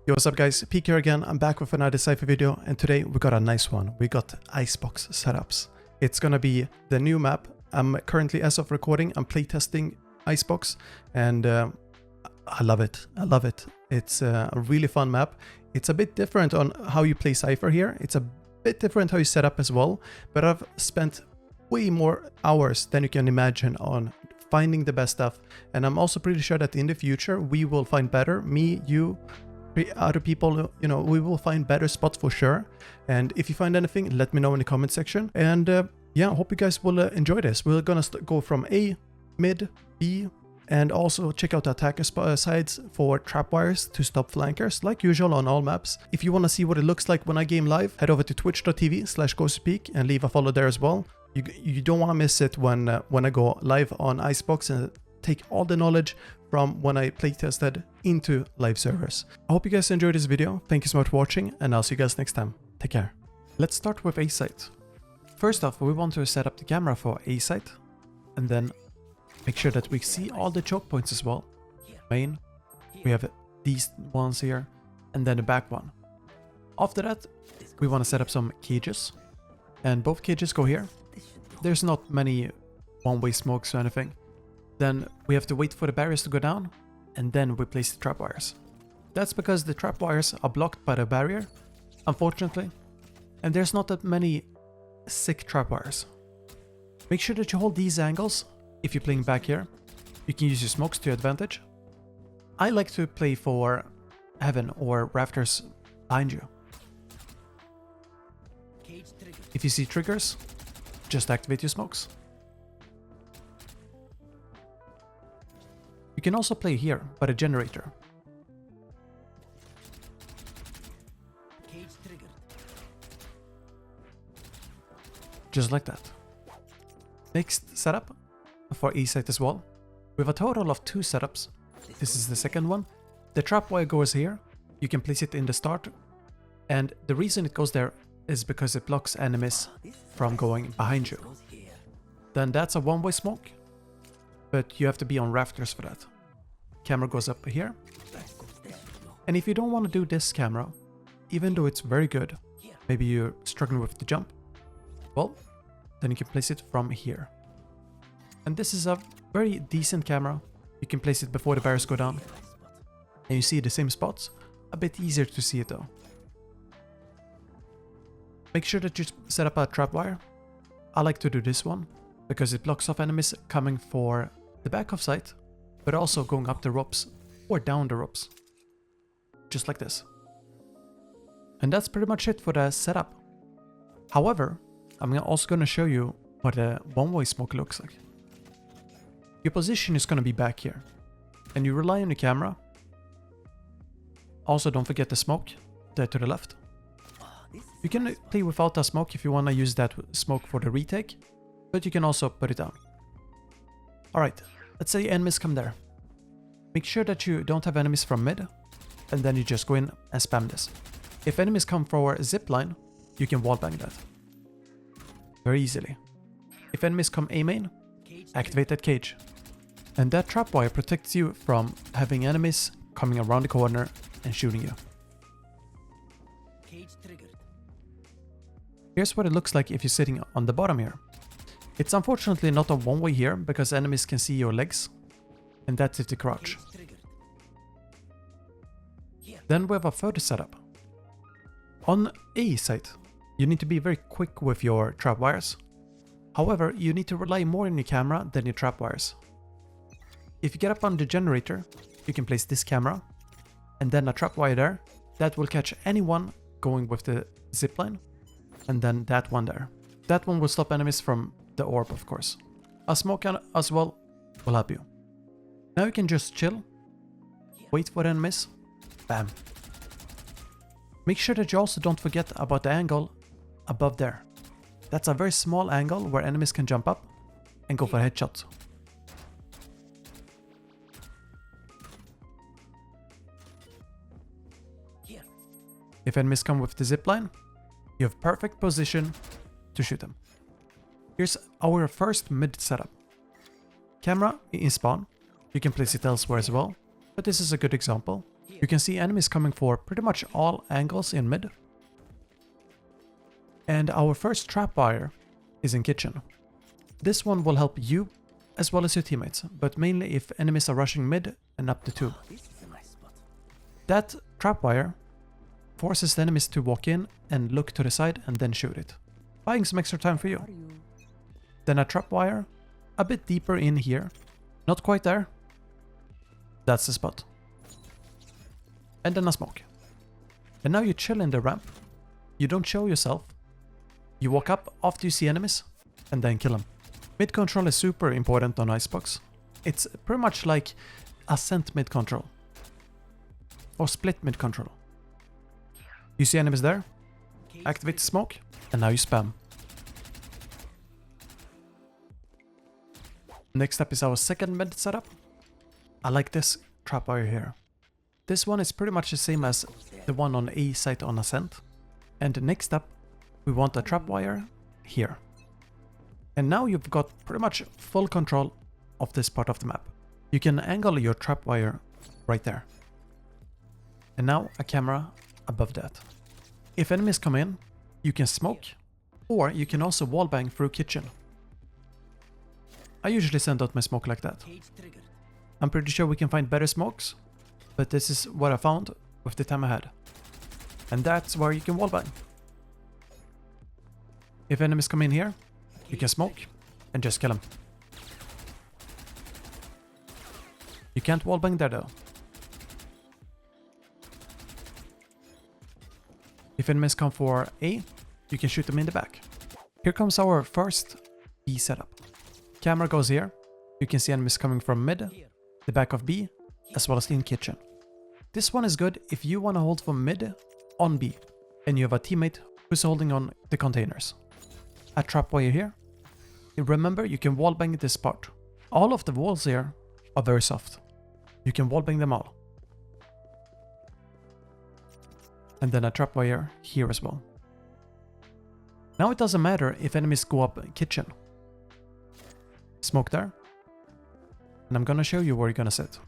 Yo, what's up guys, Peek here again. I'm back with another Cypher video, and today we got a nice one. We got Icebox setups. It's gonna be the new map. I'm currently, as of recording, I'm playtesting Icebox, and I love it. I love it. It's a really fun map. It's a bit different on how you play Cypher here. It's a bit different how you set up as well, but I've spent way more hours than you can imagine on finding the best stuff, and I'm also pretty sure that in the future we will find better, me, you, other people, you know, we will find better spots for sure. And if you find anything, let me know in the comment section. And yeah, I hope you guys will enjoy this. We're gonna go from A, mid, B, and also check out the attacker sides for trapwires to stop flankers, like usual on all maps. If you want to see what it looks like when I game live, head over to twitch.tv/ghostpeak and leave a follow there as well. You don't want to miss it when I go live on Icebox and take all the knowledge from when I playtested into live servers. I hope you guys enjoyed this video. Thank you so much for watching, and I'll see you guys next time. Take care. Let's start with A site. First off, we want to set up the camera for A site, and then make sure that we see all the choke points as well. Main, we have these ones here, and then the back one. After that, we want to set up some cages, and both cages go here. There's not many one-way smokes or anything. Then we have to wait for the barriers to go down, and then we place the trapwires. That's because the trapwires are blocked by the barrier, unfortunately, and there's not that many sick trapwires. Make sure that you hold these angles if you're playing back here. You can use your smokes to your advantage. I like to play for heaven or rafters behind you. If you see triggers, just activate your smokes. You can also play here by the generator. Just like that. Next setup for A site as well. We have a total of 2 setups. This is the second one. The trapwire goes here. You can place it in the start. And the reason it goes there is because it blocks enemies from going behind you. Then that's a one-way smoke, but you have to be on rafters for that. Camera goes up here. And if you don't want to do this camera, even though it's very good, maybe you're struggling with the jump, well, then you can place it from here. And this is a very decent camera. You can place it before the barriers go down. And you see the same spots. A bit easier to see it though. Make sure that you set up a trapwire. I like to do this one because it blocks off enemies coming for the back of site, but also going up the ropes or down the ropes. Just like this. And that's pretty much it for the setup. However, I'm also going to show you what a one-way smoke looks like. Your position is going to be back here, and you rely on the camera. Also, don't forget the smoke there to the left. You can play without a smoke if you want to use that smoke for the retake, but you can also put it down. Alright, let's say enemies come there. Make sure that you don't have enemies from mid, and then you just go in and spam this. If enemies come for a zipline, you can wallbang that very easily. If enemies come A main, activate that cage. And that trapwire protects you from having enemies coming around the corner and shooting you. Here's what it looks like if you're sitting on the bottom here. It's unfortunately not a one-way here because enemies can see your legs, and that's if they crouch. Then we have a further setup. On A site, you need to be very quick with your trapwires. However, you need to rely more on your camera than your trapwires. If you get up on the generator, you can place this camera, and then a trapwire there. That will catch anyone going with the zipline. And then that one there. That one will stop enemies from the orb, of course. A smoke as well will help you. Now you can just chill, wait for enemies, bam. Make sure that you also don't forget about the angle above there. That's a very small angle where enemies can jump up and go for a headshot. If enemies come with the zipline, you have perfect position to shoot them. Here's our first mid setup. Camera in spawn. You can place it elsewhere as well, but this is a good example. You can see enemies coming for pretty much all angles in mid. And our first trapwire is in kitchen. This one will help you as well as your teammates, but mainly if enemies are rushing mid and up the tube. That trapwire forces the enemies to walk in and look to the side and then shoot it, buying some extra time for you. Then a trapwire a bit deeper in here, not quite there. That's the spot. And then a smoke. And now you chill in the ramp. You don't show yourself. You walk up after you see enemies and then kill them. Mid control is super important on Icebox. It's pretty much like ascent mid control. Or split mid control. You see enemies there, activate the smoke, and now you spam. Next up is our second mid setup. I like this trapwire here. This one is pretty much the same as the one on A site on ascent. And next up, we want a trapwire here. And now you've got pretty much full control of this part of the map. You can angle your trapwire right there. And now a camera above that. If enemies come in, you can smoke, or you can also wallbang through kitchen. I usually send out my smoke like that. I'm pretty sure we can find better smokes, but this is what I found with the time I had. And that's where you can wallbang. If enemies come in here, you can smoke and just kill them. You can't wallbang there though. If enemies come for A, you can shoot them in the back. Here comes our first B setup. Camera goes here. You can see enemies coming from mid, the back of B, as well as in kitchen. This one is good if you want to hold from mid on B, and you have a teammate who's holding on the containers. A trapwire here. Remember, you can wallbang this part. All of the walls here are very soft. You can wallbang them all. And then a trapwire here as well. Now it doesn't matter if enemies go up kitchen. Smoke there. And I'm gonna show you where you're gonna sit.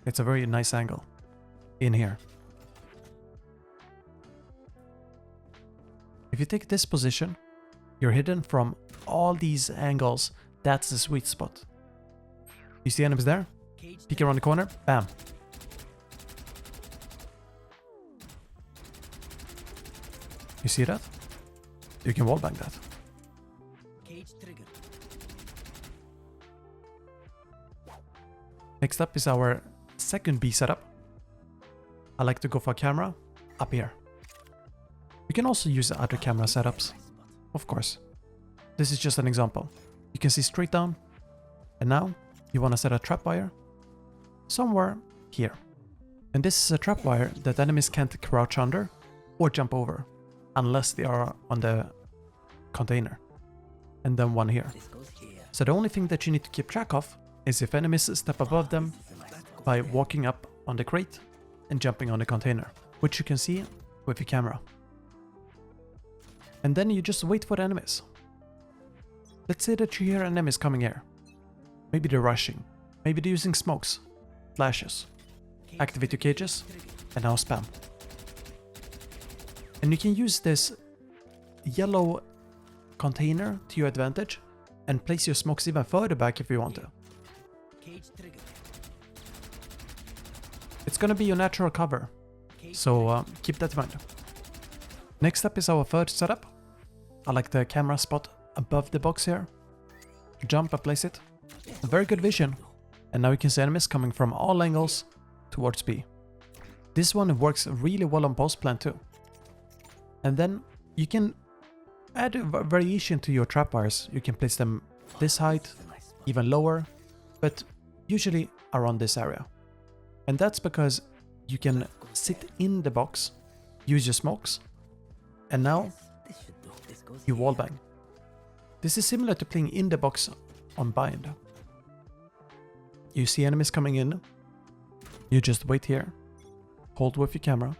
It's a very nice angle. In here. If you take this position, you're hidden from all these angles. That's the sweet spot. You see enemies there? Peek around the corner, bam. You see that? You can wallbang that. Next up is our second B setup. I like to go for a camera up here. You can also use other camera setups, of course. This is just an example. You can see straight down, and now you want to set a trapwire somewhere here. And this is a trapwire that enemies can't crouch under or jump over unless they are on the container. And then one here. So the only thing that you need to keep track of is if enemies step above them by walking up on the crate and jumping on the container, which you can see with your camera. And then you just wait for the enemies. Let's say that you hear enemies coming here. Maybe they're rushing. Maybe they're using smokes, flashes. Activate your cages, and now spam. And you can use this yellow container to your advantage and place your smokes even further back if you want to. It's gonna be your natural cover, so keep that in mind. Next up is our third setup. I like the camera spot above the box here. Jump and place it. A very good vision. And now you can see enemies coming from all angles towards B. This one works really well on post plant too. And then you can add a variation to your trapwires. You can place them this height, even lower, but usually around this area. And that's because you can sit in the box, use your smokes, and now you wallbang. This is similar to playing in the box on bind. You see enemies coming in, you just wait here, hold with your camera,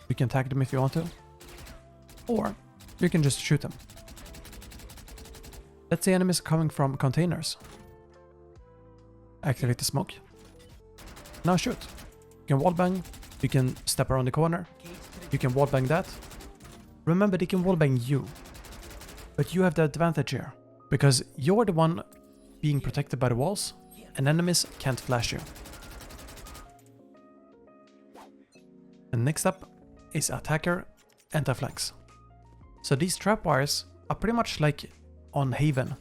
you can tag them if you want to, or you can just shoot them. Let's say enemies are coming from containers. Activate the smoke. Now shoot. You can wallbang You can step around the corner. You can wallbang that. Remember, they can wallbang you. But you have the advantage here. Because you're the one being protected by the walls, and enemies can't flash you. And next up is Attacker Anti-Flex. So these trapwires are pretty much like on Haven.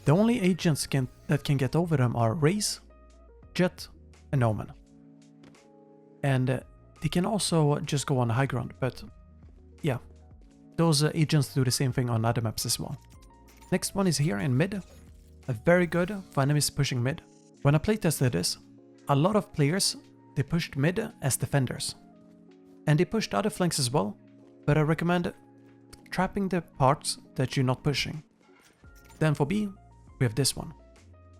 The only agents that can get over them are Raze, Jet, and Omen. And they can also just go on high ground, but yeah, those agents do the same thing on other maps as well. Next one is here in mid. A very good for enemies pushing mid. When I playtested this, a lot of players, they pushed mid as defenders. And they pushed other flanks as well, but I recommend trapping the parts that you're not pushing. Then for B, we have this one.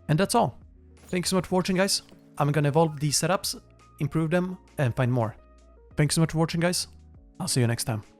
And that's all. Thanks so much for watching, guys. I'm gonna evolve these setups, improve them, and find more. Thanks so much for watching, guys. I'll see you next time.